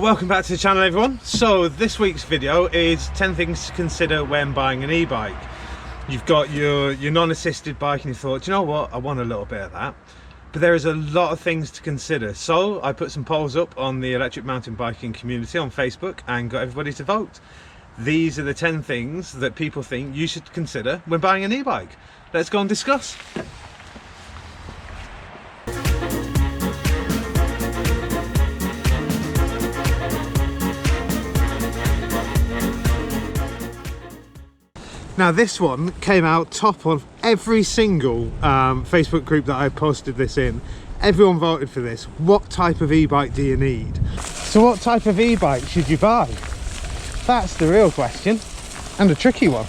Welcome back to the channel, everyone. So this week's video is 10 things to consider when buying an e-bike. You've got your non-assisted bike and you thought, you know what, I want a little bit of that, but there is a lot of things to consider. So I put some polls up on the electric mountain biking community on Facebook and got everybody to vote. These are the 10 things that people think you should consider when buying an e-bike. Let's go and discuss. Now this one came out top of every single Facebook group that I posted this in. Everyone voted for this. What type of e-bike do you need? So what type of e-bike should you buy? That's the real question, and a tricky one.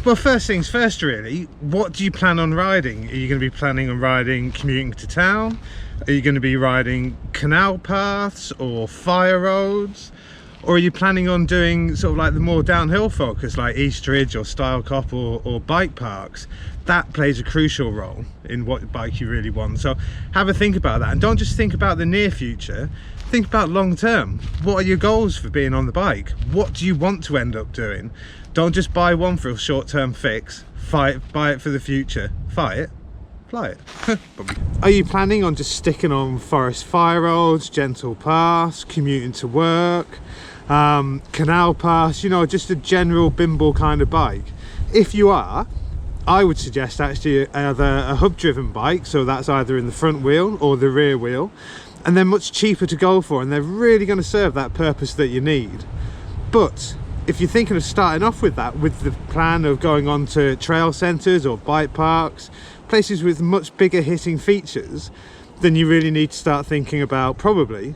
Well, first things first really, what do you plan on riding? Are you going to be planning on riding commuting to town? Are you going to be riding canal paths or fire roads? Or are you planning on doing sort of like the more downhill focus like East Ridge or Style Cop or bike parks? That plays a crucial role in what bike you really want. So have a think about that, and don't just think about the near future, think about long term. What are your goals for being on the bike? What do you want to end up doing? Don't just buy one for a short-term fix. Buy it for the future. Fly it. Are you planning on just sticking on forest fire roads, gentle paths, commuting to work, canal paths, you know, just a general bimble kind of bike? If you are, I would suggest actually either a hub driven bike, so that's either in the front wheel or the rear wheel, and they're much cheaper to go for and they're really going to serve that purpose that you need. But if you're thinking of starting off with that, with the plan of going on to trail centres or bike parks, places with much bigger hitting features, then you really need to start thinking about probably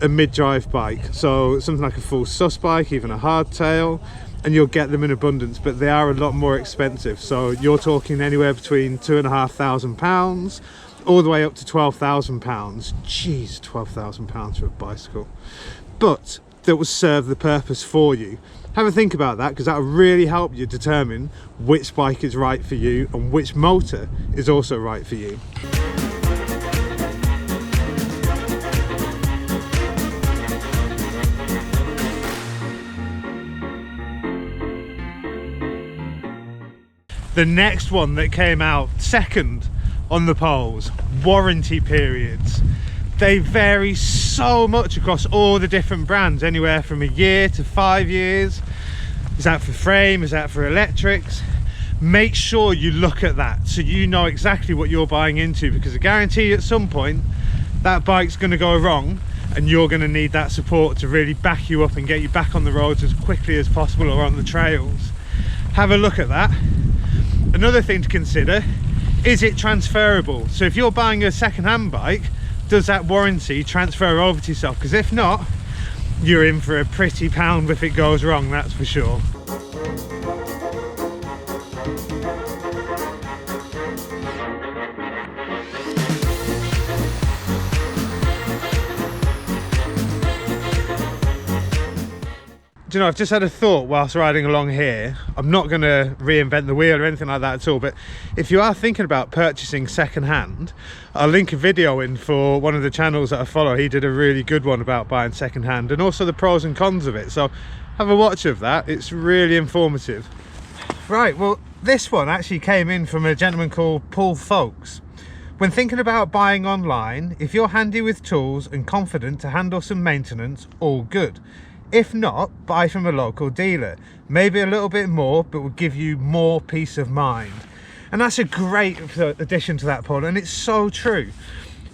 a mid-drive bike. So something like a full sus bike, even a hardtail, and you'll get them in abundance, but they are a lot more expensive. So you're talking anywhere between £2,500 all the way up to £12,000. Jeez, £12,000 for a bicycle. But that will serve the purpose for you. Have a think about that, because that will really help you determine which bike is right for you and which motor is also right for you. The next one that came out second on the polls, warranty periods. They vary so much across all the different brands, anywhere from a year to 5 years. Is that for frame? Is that for electrics? Make sure you look at that so you know exactly what you're buying into, because I guarantee at some point that bike's going to go wrong and you're going to need that support to really back you up and get you back on the roads as quickly as possible or on the trails. Have a look at that. Another thing to consider, is it transferable? So if you're buying a second-hand bike, does that warranty transfer over to yourself? Because if not, you're in for a pretty pound if it goes wrong, that's for sure. Do you know, I've just had a thought whilst riding along here. I'm not going to reinvent the wheel or anything like that at all, but if you are thinking about purchasing second hand, I'll link a video in for one of the channels that I follow. He did a really good one about buying second hand and also the pros and cons of it, so have a watch of that. It's really informative. Right, well, this one actually came in from a gentleman called Paul Folks. When thinking about buying online, if you're handy with tools and confident to handle some maintenance, all good. If not, buy from a local dealer. Maybe a little bit more, but will give you more peace of mind. And that's a great addition to that, Paul, and it's so true.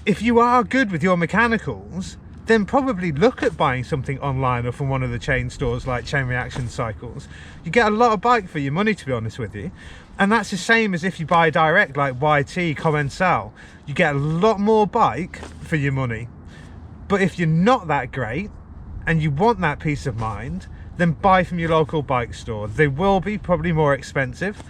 If you are good with your mechanicals, then probably look at buying something online or from one of the chain stores like Chain Reaction Cycles. You get a lot of bike for your money, to be honest with you. And that's the same as if you buy direct like YT, Commensal. You get a lot more bike for your money. But if you're not that great and you want that peace of mind, then buy from your local bike store. They will be probably more expensive,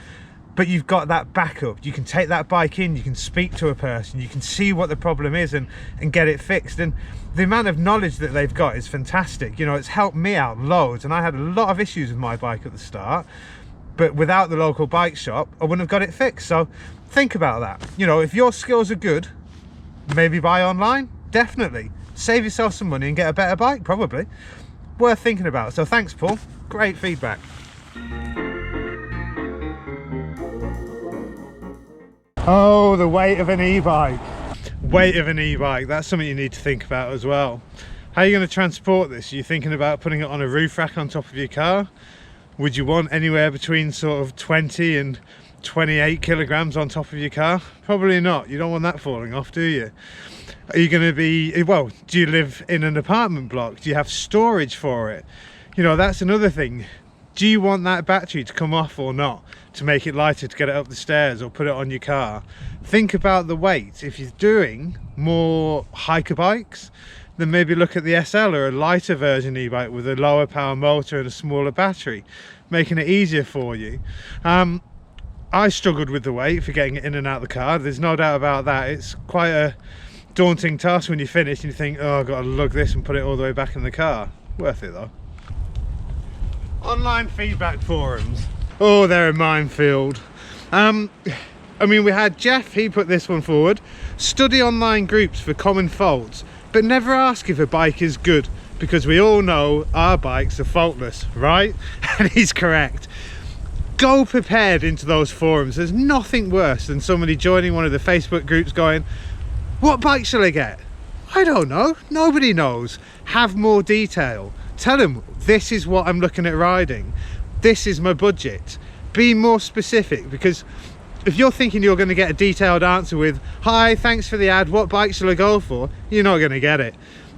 but you've got that backup. You can take that bike in, you can speak to a person, you can see what the problem is and get it fixed. And the amount of knowledge that they've got is fantastic. You know, it's helped me out loads, and I had a lot of issues with my bike at the start, but without the local bike shop, I wouldn't have got it fixed. So think about that. You know, if your skills are good, maybe buy online, definitely. Save yourself some money and get a better bike, probably. Worth thinking about. So thanks, Paul. Great feedback. Oh, the weight of an e-bike. Weight of an e-bike, that's something you need to think about as well. How are you going to transport this? Are you thinking about putting it on a roof rack on top of your car? Would you want anywhere between sort of 20 and 28 kilograms on top of your car? Probably not. You don't want that falling off, do you? Are you going to be, well, do you live in an apartment block? Do you have storage for it? You know, that's another thing. Do you want that battery to come off or not, to make it lighter, to get it up the stairs or put it on your car? Think about the weight. If you're doing more hiker bikes, then maybe look at the SL or a lighter version e-bike with a lower power motor and a smaller battery, making it easier for you. I struggled with the weight for getting it in and out of the car. There's no doubt about that. It's quite a daunting task when you finish and you think, oh, I've got to lug this and put it all the way back in the car. Worth it though. Online feedback forums. Oh, they're a minefield. I mean, we had Jeff, he put this one forward. Study online groups for common faults, but never ask if a bike is good, because we all know our bikes are faultless, right? And he's correct. Go prepared into those forums. There's nothing worse than somebody joining one of the Facebook groups going, what bike shall I get? I don't know. Nobody knows. Have more detail. Tell them, this is what I'm looking at riding. This is my budget. Be more specific, because if you're thinking you're going to get a detailed answer with, hi, thanks for the ad, what bike shall I go for? You're not going to get it.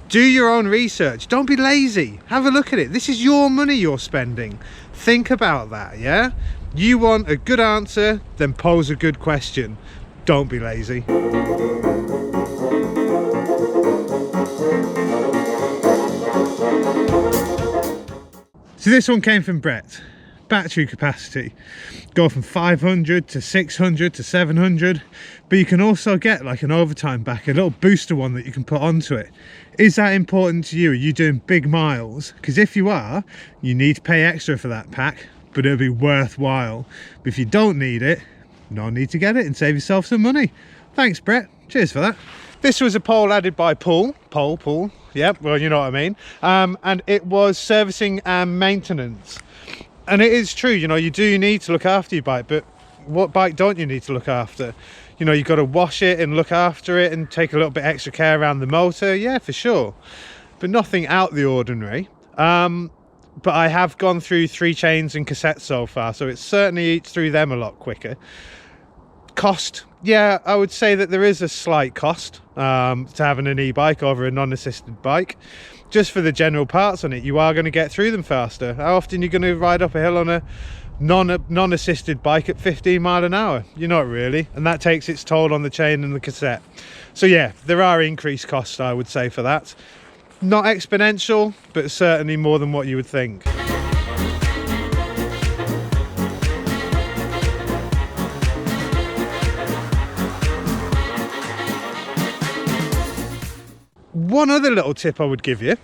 Do your own research. Don't be lazy. Have a look at it. This is your money you're spending. Think about that, yeah? You want a good answer, then pose a good question. Don't be lazy. So this one came from Brett. Battery capacity. Go from 500 to 600 to 700, but you can also get like an overtime back, a little booster one that you can put onto it. Is that important to you? Are you doing big miles? Because if you are, you need to pay extra for that pack, but it'll be worthwhile. But if you don't need it, no need to get it and save yourself some money. Thanks, Brett. Cheers for that. This was a poll added by Paul. Paul. Yep, well, you know what I mean. And it was servicing and maintenance. And it is true, you know, you do need to look after your bike, but what bike don't you need to look after? You know, you've got to wash it and look after it and take a little bit extra care around the motor. Yeah, for sure. But nothing out the ordinary. But I have gone through 3 chains and cassettes so far, so it certainly eats through them a lot quicker. Cost, yeah, I would say that there is a slight cost to having an e-bike over a non-assisted bike. Just for the general parts on it, you are going to get through them faster. How often are you going to ride up a hill on a non-assisted bike at 15 mile an hour? You're not really, and that takes its toll on the chain and the cassette. So yeah, there are increased costs, I would say, for that. Not exponential, but certainly more than what you would think. One other little tip I would give you: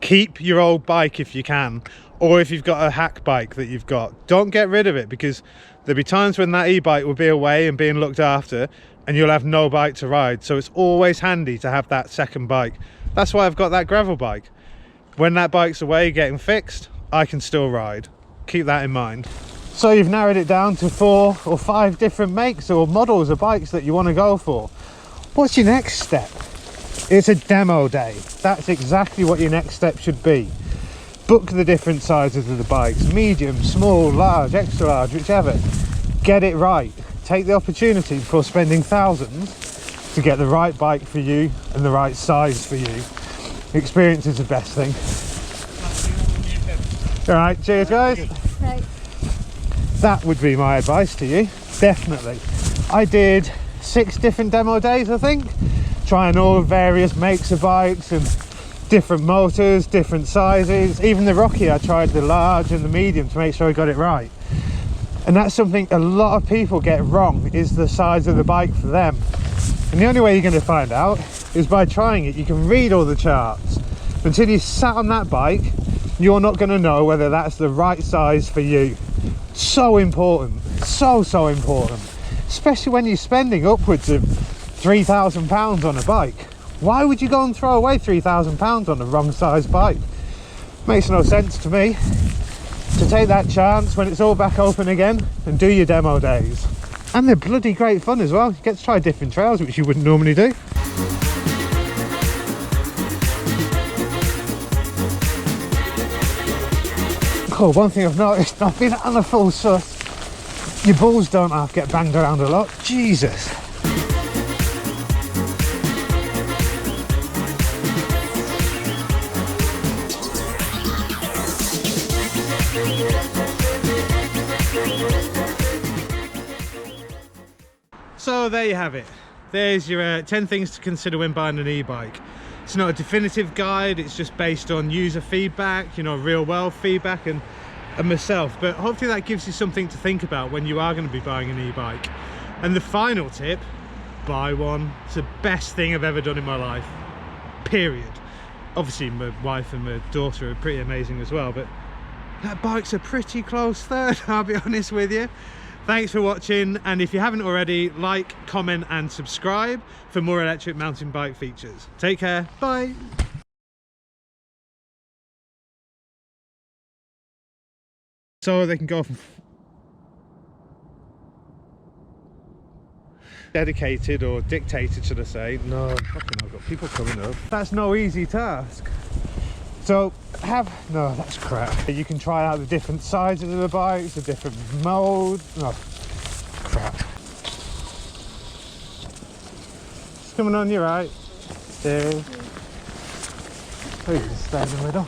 keep your old bike if you can, or if you've got a hack bike that you've got, don't get rid of it, because there'll be times when that e-bike will be away and being looked after and you'll have no bike to ride. So it's always handy to have that second bike. That's why I've got that gravel bike. When that bike's away getting fixed, I can still ride. Keep that in mind. So you've narrowed it down to 4 or 5 different makes or models of bikes that you want to go for. What's your next step? It's a demo day. That's exactly what your next step should be. Book the different sizes of the bikes, medium, small, large, extra large, whichever. Get it right. take the opportunity before spending thousands to get the right bike for you and the right size for you. Experience is the best thing. All right, cheers guys. Right. That would be my advice to you, definitely. I did 6 different demo days, I think, trying all various makes of bikes and different motors, different sizes. Even the Rocky, I tried the large and the medium to make sure I got it right. And that's something a lot of people get wrong, is the size of the bike for them. And the only way you're going to find out is by trying it. You can read all the charts. Until you sat on that bike, you're not going to know whether that's the right size for you. So important, so important, especially when you're spending upwards of £3,000 on a bike. Why would you go and throw away £3,000 on the wrong size bike? Makes no sense to me. To take that chance when it's all back open again and do your demo days. And they're bloody great fun as well. You get to try different trails which you wouldn't normally do. Oh, one thing I've noticed, I've been on a full sus, your balls don't have to get banged around a lot. Jesus. So there you have it. There's your 10 things to consider when buying an e-bike. It's not a definitive guide, it's just based on user feedback, you know, real world feedback and myself. But hopefully that gives you something to think about when you are going to be buying an e-bike. And the final tip, buy one. It's the best thing I've ever done in my life, period. Obviously my wife and my daughter are pretty amazing as well, but that bike's a pretty close third, I'll be honest with you. Thanks for watching, and if you haven't already, like, comment and subscribe for more electric mountain bike features. Take care, bye. So they can go from dedicated or dictated, should I say. No, fucking I've got people coming up. That's no easy task. So no, that's crap. You can try out the different sizes of the bikes, the different modes. No, crap. It's coming on your right. There. Please stay in the middle.